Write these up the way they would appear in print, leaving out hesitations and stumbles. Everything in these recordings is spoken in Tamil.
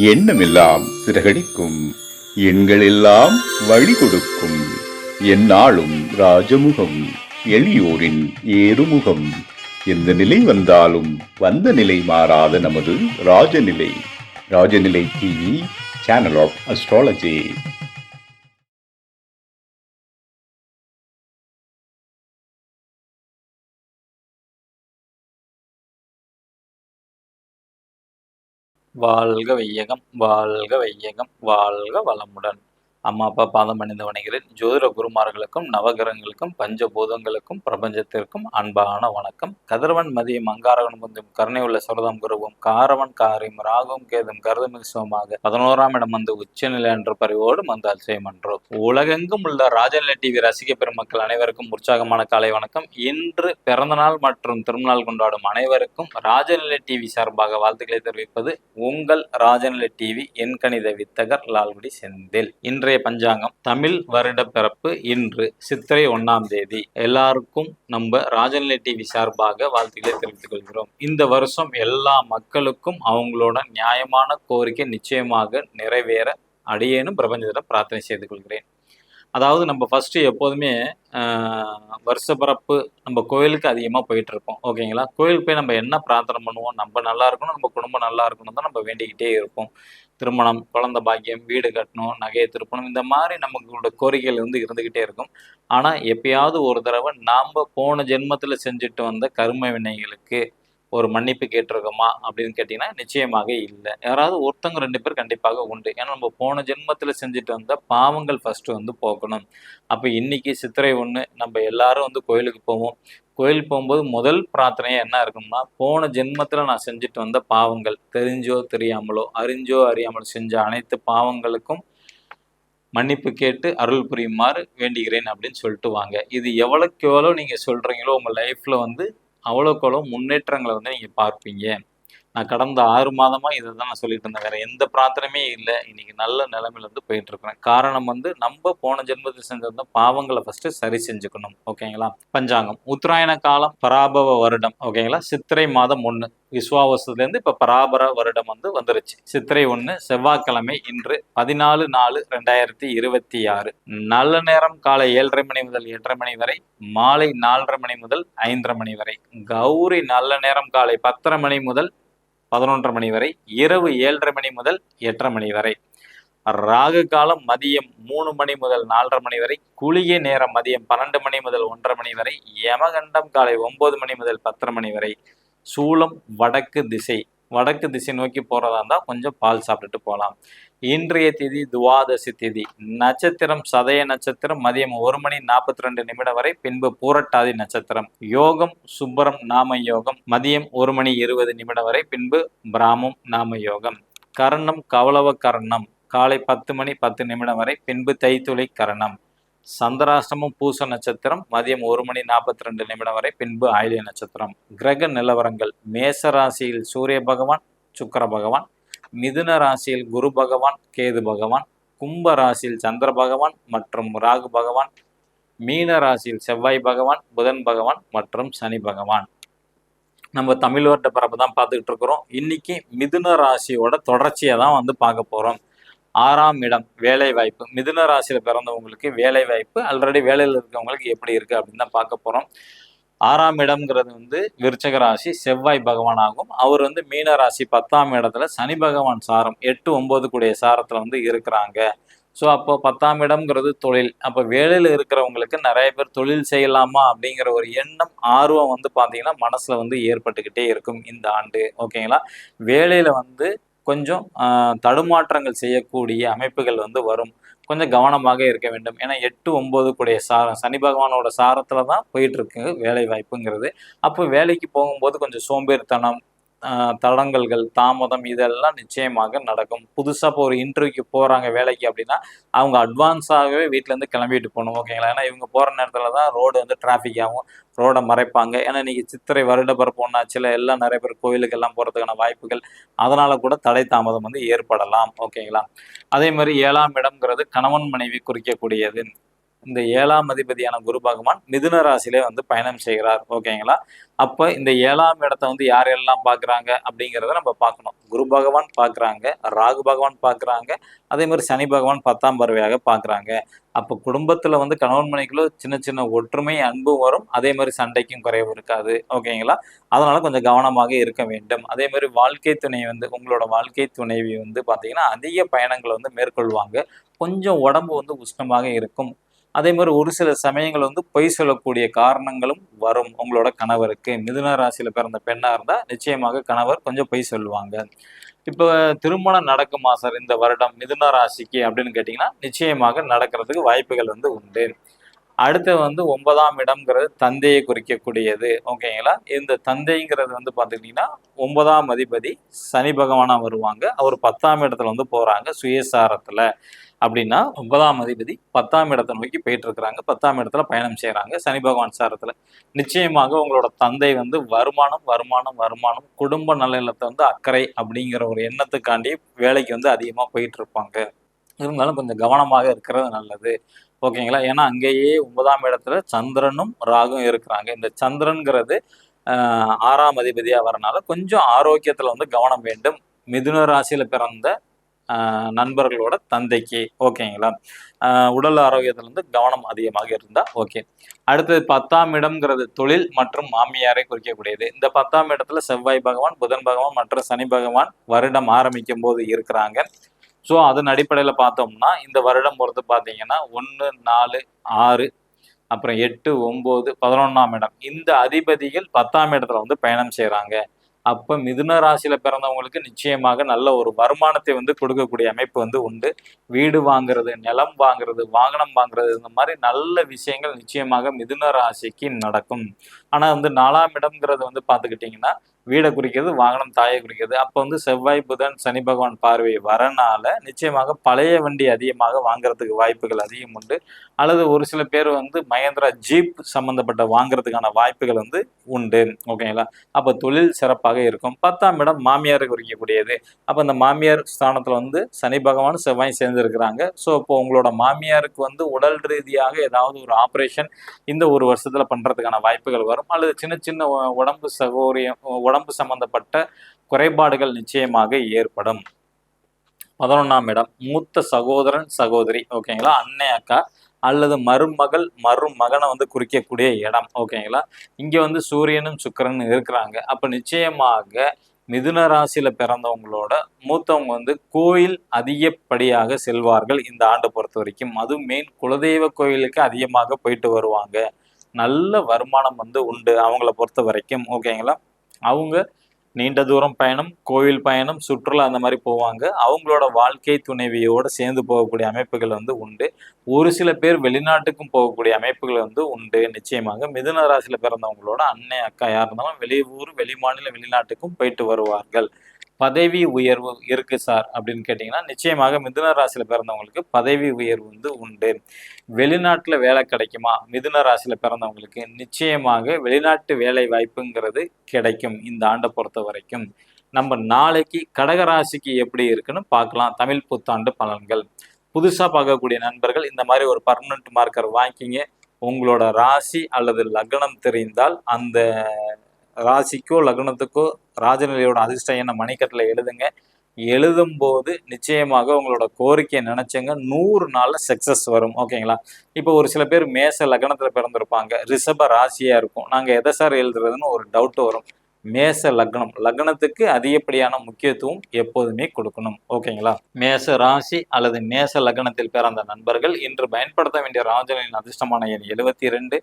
எண்ணமெல்லாம் சிறகடிக்கும், எண்களெல்லாம் வழி கொடுக்கும், எந்நாளும் ராஜமுகம், எளியோரின் ஏறுமுகம். எந்த நிலை வந்தாலும் வந்த நிலை மாறாத நமது Rajanilai. Rajanilai TV, channel of astrology. வாழ்க வையகம், வாழ்க வையகம், வாழ்க வளமுடன். அம்மா அப்பா பாதம் பணிந்து வணங்குகிறேன். ஜோதிட குருமார்களுக்கும் நவகிரகங்களுக்கும் பஞ்சபூதங்களுக்கும் பிரபஞ்சத்திற்கும் அன்பான வணக்கம். கதிரவன் மதியம் அங்காரவன் முந்தும் கருணை உள்ள சுரதம் குருவும் காரவன் காரியம் ராகும் கேதும் கருதமிகு சிவமாக 11ஆம் இடம் வந்து உச்சநிலை என்ற பரிவோடு மந்தால் செய்மன்றோ. உலகெங்கும் உள்ள ராஜநிலை டிவி ரசிக பெருமக்கள் அனைவருக்கும் உற்சாகமான காலை வணக்கம். இன்று பிறந்தநாள் மற்றும் திருநாள் கொண்டாடும் அனைவருக்கும் ராஜநிலை டிவி சார்பாக வாழ்த்துக்களை தெரிவிப்பது உங்கள் ராஜநிலை டிவி எண்கணித வித்தகர் லால்குடி செந்தில். இன்றைய பஞ்சாங்கம் தமிழ் வருட பிறப்பு இன்று சித்திரை 1ஆம் தேதி. எல்லாருக்கும் நம்ம ராஜநிலை டிவி சார்பாக வாழ்த்துக்களை தெரிவித்துக் கொள்கிறோம். இந்த வருஷம் எல்லா மக்களுக்கும் அவங்களோட நியாயமான கோரிக்கை நிச்சயமாக நிறைவேற அடியேனும் பிரபஞ்சத்திடம் பிரார்த்தனை செய்து கொள்கிறேன். அதாவது நம்ம ஃபஸ்ட்டு எப்போதுமே வருஷ பிறப்பு நம்ம கோயிலுக்கு அதிகமாக போயிட்டு இருப்போம், ஓகேங்களா? கோயிலுக்கு போய் நம்ம என்ன பிரார்த்தனை பண்ணுவோம்? நம்ம நல்லா இருக்கணும், நம்ம குடும்பம் நல்லா இருக்கணும் தான் நம்ம வேண்டிக்கிட்டே இருப்போம். திருமணம், குழந்தை பாக்கியம், வீடு கட்டணும், நகையை திருப்பணும், இந்த மாதிரி நமங்களோட கோரிக்கைகள் வந்து இருந்துக்கிட்டே இருக்கும். ஆனால் எப்பயாவது ஒரு தடவை நாம் போன ஜென்மத்தில் செஞ்சுட்டு வந்த கர்ம வினைகளுக்கு ஒரு மன்னிப்பு கேட்டிருக்கோமா அப்படின்னு கேட்டிங்கன்னா நிச்சயமாக இல்லை. யாராவது ஒருத்தங்க 2 பேர் கண்டிப்பாக உண்டு. ஏன்னா நம்ம போன ஜென்மத்தில் செஞ்சுட்டு வந்த பாவங்கள் ஃபஸ்ட்டு வந்து போக்கணும். அப்போ இன்னைக்கு சித்திரை 1 நம்ம எல்லாரும் வந்து கோயிலுக்கு போவோம். கோயில் போகும்போது முதல் பிரார்த்தனையே என்ன இருக்கும்னா, போன ஜென்மத்தில் நான் செஞ்சுட்டு வந்த பாவங்கள், தெரிஞ்சோ தெரியாமலோ அறிஞ்சோ அறியாமலோ செஞ்ச அனைத்து பாவங்களுக்கும் மன்னிப்பு கேட்டு அருள் புரியுமாறு வேண்டுகிறேன் அப்படின்னு சொல்லிட்டு வாங்க. இது எவ்வளோக்கு எவ்வளோ நீங்கள் சொல்கிறீங்களோ உங்கள் லைஃப்பில் வந்து அவ்வளோக்கு அவ்வளோ முன்னேற்றங்களை வந்து நீங்கள் பார்ப்பீங்க. நான் கடந்த 6 மாதமாக இதை தான் நான் சொல்லிட்டு இருந்தேன். வேறு எந்த பிரார்த்தனையுமே இல்லை. இன்னைக்கு நல்ல நிலைமையில வந்து போயிட்டுருக்கிறேன். காரணம் வந்து நம்ம போன ஜென்மத்தில் செஞ்சிருந்த பாவங்களை ஃபஸ்ட்டு சரி செஞ்சுக்கணும், ஓகேங்களா? பஞ்சாங்கம் உத்தராயண காலம் பராபவ வருடம், ஓகேங்களா? சித்திரை மாதம் 1 விஸ்வாவசத்துலேருந்து இப்போ பராபர வருடம் வந்து வந்துருச்சு. சித்திரை 1 செவ்வாய்க்கிழமை இன்று 14/4/2026. நல்ல நேரம் காலை 7:30 மணி முதல் 8:30 மணி வரை, மாலை 4:30 மணி முதல் 5:30 மணி வரை. கௌரி நல்ல நேரம் காலை 10:30 மணி முதல் 11:30 மணி வரை, இரவு 7:30 மணி முதல் 8:30 மணி வரை. ராகு காலம் மதியம் 3 மணி முதல் 4:30 மணி வரை, குளிகை நேரம் மதியம் 12 மணி முதல் 1:30 மணி வரை, யமகண்டம் காலை 9 மணி முதல் 10:30 மணி வரை. சூலம் வடக்கு திசை. வடக்கு திசை நோக்கி போறதா இருந்தால் கொஞ்சம் பால் சாப்பிட்டுட்டு போகலாம். இன்றைய திதி துவாதசி திதி. நட்சத்திரம் சதய நட்சத்திரம் மதியம் 1 மணி 42 நிமிடம் வரை, பின்பு பூரட்டாதி நட்சத்திரம். யோகம் சுப்பரம் நாம யோகம் மதியம் 1 மணி 20 நிமிடம் வரை, பின்பு பிராமம் நாம யோகம். கரணம் கவளவ கரணம் காலை 10 மணி 10 நிமிடம் வரை, பின்பு தைத்துளை கரணம். சந்திராஷ்டமம் பூச நட்சத்திரம் மதியம் 1 மணி 42 நிமிடம் வரை, பின்பு ஆயிலிய நட்சத்திரம். கிரக நிலவரங்கள்: மேச ராசியில் சூரிய பகவான், சுக்கிர பகவான். மிதுன ராசியில் குரு பகவான், கேது பகவான். கும்ப ராசியில் சந்திர பகவான் மற்றும் ராகு பகவான். மீன ராசியில் செவ்வாய் பகவான், புதன் பகவான் மற்றும் சனி பகவான். நம்ம தமிழ் வருட பிறப்பு தான் பார்த்துக்கிட்டு இருக்கிறோம். இன்னைக்கு மிதுன ராசியோட தொடர்ச்சியை தான் வந்து பார்க்க போகிறோம். 6ஆம் இடம் வேலை வாய்ப்பு. மிதுன ராசியில் பிறந்தவங்களுக்கு வேலை வாய்ப்பு ஆல்ரெடி வேலையில் இருக்கவங்களுக்கு எப்படி இருக்குது அப்படின்னு தான் பார்க்க போகிறோம். 6ஆம் இடம்ங்கிறது வந்து விருச்சக ராசி, செவ்வாய் பகவான் ஆகும். அவர் வந்து மீன ராசி 10ஆம் இடத்துல சனி பகவான் சாரம் 8, 9 கூடிய சாரத்தில் வந்து இருக்கிறாங்க. ஸோ அப்போ 10ஆம் இடம்ங்கிறது தொழில். அப்போ வேலையில் இருக்கிறவங்களுக்கு நிறைய பேர் தொழில் செய்யலாமா அப்படிங்கிற ஒரு எண்ணம், ஆர்வம் வந்து பார்த்தீங்கன்னா மனசில் வந்து ஏற்பட்டுக்கிட்டே இருக்கும் இந்த ஆண்டு, ஓகேங்களா? வேலையில் வந்து கொஞ்சம் தடுமாற்றங்கள் செய்யக்கூடிய அமைப்புகள் வந்து வரும். கொஞ்சம் கவனமாக இருக்க வேண்டும். ஏன்னா 8, 9 கூடிய சாரம் சனி பகவானோட சாரத்தில் தான் போயிட்டுருக்கு வேலை வாய்ப்புங்கிறது. அப்போ வேலைக்கு போகும்போது கொஞ்சம் சோம்பேறித்தனம், தடங்கல்கள், தாமதம் இதெல்லாம் நிச்சயமாக நடக்கும். புதுசாக இப்போ ஒரு இன்டர்வியூக்கு போகிறாங்க வேலைக்கு அப்படின்னா அவங்க அட்வான்ஸாகவே வீட்டிலேருந்து கிளம்பிட்டு போகணும், ஓகேங்களா? ஏன்னா இவங்க போகிற நேரத்தில் தான் ரோடு வந்து டிராஃபிக் ஆகும், ரோடை மறைப்பாங்க. ஏன்னா இன்றைக்கி சித்திரை வருட பிறப்பு ஒன்றாச்சில் எல்லாம் நிறைய பேர் கோயிலுக்கு எல்லாம் போகிறதுக்கான வாய்ப்புகள், அதனால் கூட தடை தாமதம் வந்து ஏற்படலாம், ஓகேங்களா? அதே மாதிரி 7ஆம் இடம்ங்கிறது கணவன் மனைவி குறிக்கக்கூடியது. இந்த 7ஆம் அதிபதியான குரு பகவான் மிதுன ராசியிலே வந்து பயணம் செய்கிறார். ஓகேங்களா? அப்ப இந்த 7ஆம் இடத்த வந்து யாரெல்லாம் பார்க்குறாங்க அப்படிங்கிறத நம்ம பார்க்கணும். குரு பகவான் பார்க்குறாங்க, ராகு பகவான் பார்க்குறாங்க, அதே மாதிரி சனி பகவான் 10ஆம் பார்வையாக பார்க்குறாங்க. அப்போ குடும்பத்துல வந்து கணவன் மனைவிக்குள்ள சின்ன சின்ன ஒற்றுமை, அன்பும் வரும். அதே மாதிரி சண்டைக்கும் குறைவு இருக்காது. ஓகேங்களா? அதனால கொஞ்சம் கவனமாக இருக்க வேண்டும். அதே மாதிரி வாழ்க்கை துணை வந்து உங்களோட வாழ்க்கை துணைவி வந்து பார்த்தீங்கன்னா, அதிக பயணங்கள வந்து மேற்கொள்வாங்க. கொஞ்சம் உடம்பு வந்து உஷ்ணமாக இருக்கும். அதே மாதிரி ஒரு சில சமயங்கள் வந்து பொய் சொல்லக்கூடிய காரணங்களும் வரும் உங்களோட கணவருக்கு. மிதுன ராசியில பிறந்த பெண்ணா இருந்தா நிச்சயமாக கணவர் கொஞ்சம் பொய் சொல்லுவாங்க. இப்ப திருமணம் நடக்குமா சார் இந்த வருடம் மிதுன ராசிக்கு அப்படின்னு கேட்டீங்கன்னா, நிச்சயமாக நடக்கிறதுக்கு வாய்ப்புகள் வந்து உண்டு. அடுத்து வந்து 9ஆம் இடம்ங்கிறது தந்தையை குறிக்கக்கூடியது. ஓகேங்களா? இந்த தந்தைங்கிறது வந்து பார்த்துக்கிட்டீங்கன்னா, 9ஆம் அதிபதி சனி பகவானா வருவாங்க. அவர் 10ஆம் இடத்துல வந்து போறாங்க சுயசாரத்துல. அப்படின்னா 9ஆம் அதிபதி 10ஆம் இடத்தை நோக்கி போயிட்டு இருக்கிறாங்க. 10ஆம் இடத்துல பயணம் செய்றாங்க சனி பகவான் சாரத்துல. நிச்சயமாக உங்களோட தந்தை வந்து வருமானம், வருமானம், வருமானம், குடும்ப நலனத்துல வந்து அக்கறை அப்படிங்கிற ஒரு எண்ணத்துக்காண்டி வேலைக்கு வந்து அதிகமா போயிட்டு இருப்பாங்க. இருந்தாலும் கொஞ்சம் கவனமாக இருக்கிறது நல்லது. ஓகேங்களா? ஏன்னா அங்கேயே 9ஆம் இடத்துல சந்திரனும், ராகுவும் இருக்கிறாங்க. இந்த சந்திரன்கிறது 6ஆம் அதிபதியா வரனால கொஞ்சம் ஆரோக்கியத்துல வந்து கவனம் வேண்டும். மிதுன ராசியில பிறந்த நண்பர்களோட தந்தைக்கு. ஓகேங்களா? உடல் ஆரோக்கியத்துல வந்து கவனம் அதிகமாக இருந்தா ஓகே. அடுத்தது 10ஆம் இடம்ங்கிறது தொழில் மற்றும் மாமியாரை குறிக்கக்கூடியது. இந்த 10ஆம் இடத்துல செவ்வாய் பகவான், புதன் பகவான் மற்றும் சனி பகவான் வருடம் ஆரம்பிக்கும் போது இருக்கிறாங்க. ஸோ அதன் அடிப்படையில பார்த்தோம்னா, இந்த வருடம் பொறுத்து பார்த்தீங்கன்னா 1, 4, 6 அப்புறம் 8, 9, 11ஆம் இடம். இந்த அதிபதிகள் 10ஆம் இடத்துல வந்து பயணம் செய்றாங்க. அப்ப மிதுன ராசியில பிறந்தவங்களுக்கு நிச்சயமாக நல்ல ஒரு வருமானத்தை வந்து கொடுக்கக்கூடிய அமைப்பு வந்து உண்டு. வீடு வாங்குறது, நிலம் வாங்குறது, வாகனம் வாங்குறது இந்த மாரி நல்ல விஷயங்கள் நிச்சயமாக மிதுன ராசிக்கு நடக்கும். ஆனா வந்து 4ஆம் இடம்ங்கிறது வந்து பார்த்துக்கிட்டீங்கன்னா, வீட குறிக்கிறது, வாகனம் தாயை குறிக்கிறது. அப்ப வந்து செவ்வாய், புதன், சனி பகவான் பார்வை வரனால நிச்சயமாக பழைய வண்டி அதிகமாக வாங்குறதுக்கு வாய்ப்புகள் அதிகம் உண்டு. அல்லது ஒரு சில பேர் வந்து மகேந்திரா ஜீப் சம்பந்தப்பட்ட வாங்குறதுக்கான வாய்ப்புகள் வந்து உண்டு. ஓகேங்களா? அப்ப தொழில் சிறப்பாக இருக்கும். 10ஆம் இடம் மாமியாரை குறிக்கக்கூடியது. அப்ப அந்த மாமியார் ஸ்தானத்துல வந்து சனி பகவானும், செவ்வாயும் சேர்ந்திருக்கிறாங்க. ஸோ இப்போ உங்களோட மாமியாருக்கு வந்து உடல் ரீதியாக ஏதாவது ஒரு ஆப்ரேஷன் இந்த ஒரு வருஷத்துல பண்றதுக்கான வாய்ப்புகள் வரும். அல்லது சின்ன சின்ன உடம்பு சௌகரியம் உடம்பு சம்பந்தப்பட்ட குறைபாடுகள் நிச்சயமாக ஏற்படும். 11ஆம் இடம் மூத்த சகோதரன், சகோதரி. ஓகேங்களா? அன்னை, அக்கா அல்லது மருமகள், மருமகனை வந்து குறிக்கக்கூடிய இடம். ஓகேங்களா? இங்க வந்து சூரியனும் சுக்கிரனும் இருக்கிறாங்க. அப்ப நிச்சயமாக மிதுன ராசியில பிறந்தவங்களோட மூத்தவங்க வந்து கோயில் அதிகப்படியாக செல்வார்கள் இந்த ஆண்டு பொறுத்தவரைக்கும். அதுவும் மெயின் குலதெய்வ கோயிலுக்கு அதிகமாக போயிட்டு வருவாங்க. நல்ல வருமானம் வந்து உண்டு அவங்கள பொறுத்தவரைக்கும். ஓகேங்களா? அவங்க நீண்ட தூரம் பயணம், கோவில் பயணம், சுற்றுலா அந்த மாரி போவாங்க. அவங்களோட வாழ்க்கை துணைவியோட சேர்ந்து போகக்கூடிய அமைப்புகள் வந்து உண்டு. ஒரு சில பேர் வெளிநாட்டுக்கும் போகக்கூடிய அமைப்புகள் வந்து உண்டு. நிச்சயமாக மிதுன ராசியில பிறந்தவங்களோட அண்ணே, அக்கா யார் இருந்தாலும் வெளியூர், வெளிமாநில, வெளிநாட்டுக்கும் போயிட்டு வருவார்கள். பதவி உயர்வு இருக்கு சார் அப்படின்னு கேட்டீங்கன்னா, நிச்சயமாக மிதுன ராசியில பிறந்தவங்களுக்கு பதவி உயர்வு வந்து உண்டு. வெளிநாட்டுல வேலை கிடைக்குமா? மிதுன ராசியில பிறந்தவங்களுக்கு நிச்சயமாக வெளிநாட்டு வேலை வாய்ப்புங்கிறது கிடைக்கும் இந்த ஆண்டை பொறுத்த வரைக்கும். நம்ம நாளைக்கு கடக ராசிக்கு எப்படி இருக்குன்னு பார்க்கலாம். தமிழ் புத்தாண்டு பலன்கள். புதுசா பார்க்கக்கூடிய நண்பர்கள் இந்த மாதிரி ஒரு பர்மனன்ட் மார்க்கர் வாங்கிக்கிங்க. உங்களோட ராசி அல்லது லக்னம் தெரிந்தால் அந்த ராசிக்கோ லக்னத்துக்கோ ராஜநிலையோட அதிர்ஷ்ட எண்ண மணிக்கட்டில் எழுதுங்க. எழுதும்போது நிச்சயமாக உங்களோட கோரிக்கையை நினைச்சங்க 100 நாள்ல சக்சஸ் வரும். ஓகேங்களா? இப்போ ஒரு சில பேர் மேச லக்னத்துல பிறந்திருப்பாங்க. ரிஷப ராசியா இருக்கும். நாங்க எதை சார் எழுதுறதுன்னு ஒரு டவுட் வரும். மேச லக்னம், லக்னத்துக்கு அதிகப்படியான முக்கியத்துவம் எப்போதுமே கொடுக்கணும். ஓகேங்களா? மேச ராசி அல்லது மேச லக்னத்தில் பிறந்த நண்பர்கள் இன்று பயன்படுத்த வேண்டிய ராஜனின் அதிர்ஷ்டமான எண் 72.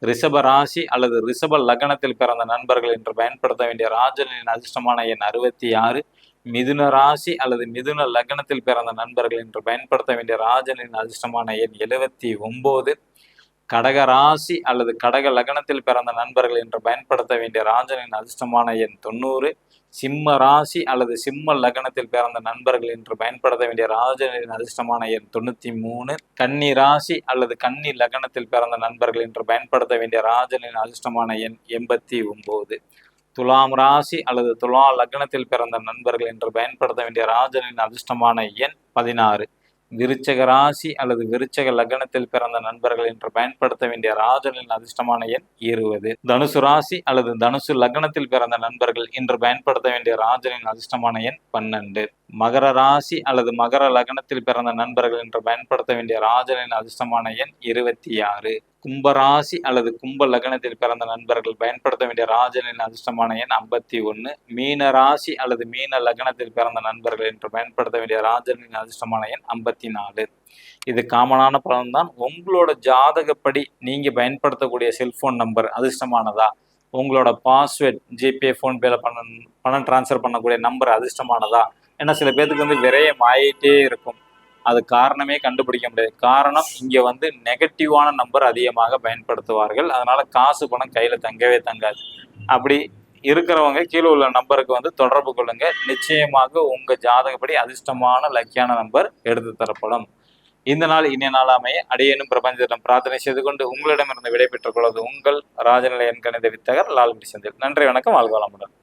ரிஷப ராசி அல்லது ரிஷப லக்னத்தில் பிறந்த நண்பர்கள் இன்று பயன்படுத்த வேண்டிய ராஜனின் அதிர்ஷ்டமான எண் 66. மிதுன ராசி அல்லது மிதுன லக்னத்தில் பிறந்த நண்பர்கள் இன்று பயன்படுத்த வேண்டிய ராஜனின் அதிர்ஷ்டமான எண் 79. கடக ராசி அல்லது கடக லக்னத்தில் பிறந்த நண்பர்கள் இன்று பயன்படுத்த வேண்டிய ராஜனின் அதிர்ஷ்டமான எண் 90. சிம்ம ராசி அல்லது சிம்ம லக்னத்தில் பிறந்த நண்பர்கள் இன்று பயன்படுத்த வேண்டிய ராஜனின் அதிர்ஷ்டமான எண் 93. கன்னி ராசி அல்லது கன்னி லக்னத்தில் பிறந்த நண்பர்கள் இன்று பயன்படுத்த வேண்டிய ராஜனின் அதிர்ஷ்டமான எண் 89. துலாம் ராசி அல்லது துலா லக்னத்தில் பிறந்த நண்பர்கள் இன்று பயன்படுத்த வேண்டிய ராஜனின் அதிர்ஷ்டமான எண் 16. விருச்சக ராசி அல்லது விருச்சக லக்னத்தில் பிறந்த நண்பர்கள் இன்று பயன்படுத்த வேண்டிய ராஜனின் அதிர்ஷ்டமான எண் 20. தனுசு ராசி அல்லது தனுசு லக்னத்தில் பிறந்த நண்பர்கள் இன்று பயன்படுத்த வேண்டிய ராஜனின் அதிர்ஷ்டமான எண் 12. மகர ராசி அல்லது மகர லக்னத்தில் பிறந்த நண்பர்கள் இன்று பயன்படுத்த வேண்டிய ராஜனின் அதிர்ஷ்டமான எண் 26. கும்பராசி அல்லது கும்ப லக்னத்தில் பிறந்த நண்பர்கள் பயன்படுத்த வேண்டிய ராஜனின் அதிர்ஷ்டமான எண் 51. மீன ராசி அல்லது மீன லக்னத்தில் பிறந்த நண்பர்கள் என்று பயன்படுத்த வேண்டிய ராஜனின் அதிர்ஷ்டமான எண் 54. இது காமனான பலன் தான். உங்களோட ஜாதகப்படி நீங்க பயன்படுத்தக்கூடிய செல்போன் நம்பர் அதிர்ஷ்டமானதா, உங்களோட பாஸ்வேர்ட் ஜிபே ஃபோன்பேல பணம் டிரான்ஸ்ஃபர் பண்ணக்கூடிய நம்பர் அதிர்ஷ்டமானதா, ஏன்னா சில பேருக்கு வந்து விரயம் ஆயிட்டே இருக்கும். அது காரணமே கண்டுபிடிக்க முடியாது. காரணம் இங்க வந்து நெகட்டிவான நம்பர் அதிகமாக பயன்படுத்துவார்கள். அதனால காசு பணம் கையில தங்கவே தங்காது. அப்படி இருக்கிறவங்க கீழே உள்ள நம்பருக்கு வந்து தொடர்பு கொள்ளுங்க. நிச்சயமாக உங்க ஜாதகப்படி அதிர்ஷ்டமான லக்கியான நம்பர் எடுத்து தரப்படும். இந்த நாள் இனிய நாள் அமைய அடியேனும் பிரபஞ்சத்திடம் பிரார்த்தனை செய்து கொண்டு உங்களிடமிருந்து விடைபெற்றுக் கொள்வது உங்கள் ராஜநிலையன் கணித வித்தகர் லால்குடி செந்தில். நன்றி, வணக்கம், வாழ்க வளமுடன்.